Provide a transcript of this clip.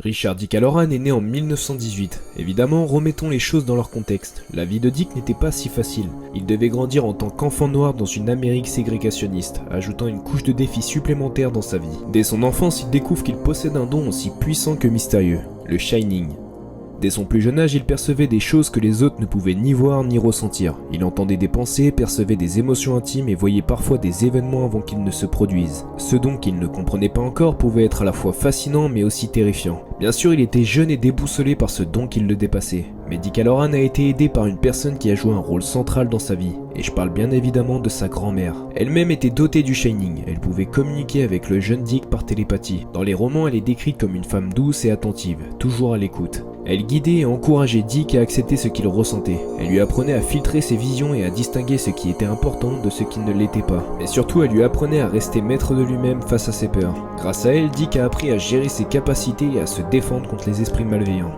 Richard Dick Halloran est né en 1918. Évidemment, remettons les choses dans leur contexte. La vie de Dick n'était pas si facile. Il devait grandir en tant qu'enfant noir dans une Amérique ségrégationniste, ajoutant une couche de défis supplémentaires dans sa vie. Dès son enfance, il découvre qu'il possède un don aussi puissant que mystérieux, le Shining. Dès son plus jeune âge, il percevait des choses que les autres ne pouvaient ni voir ni ressentir. Il entendait des pensées, percevait des émotions intimes et voyait parfois des événements avant qu'ils ne se produisent. Ce don qu'il ne comprenait pas encore pouvait être à la fois fascinant mais aussi terrifiant. Bien sûr, il était jeune et déboussolé par ce don qui le dépassait. Mais Dick Halloran a été aidé par une personne qui a joué un rôle central dans sa vie. Et je parle bien évidemment de sa grand-mère. Elle-même était dotée du Shining. Elle pouvait communiquer avec le jeune Dick par télépathie. Dans les romans, elle est décrite comme une femme douce et attentive, toujours à l'écoute. Elle guidait et encourageait Dick à accepter ce qu'il ressentait. Elle lui apprenait à filtrer ses visions et à distinguer ce qui était important de ce qui ne l'était pas. Mais surtout, elle lui apprenait à rester maître de lui-même face à ses peurs. Grâce à elle, Dick a appris à gérer ses capacités et à se défendre contre les esprits malveillants.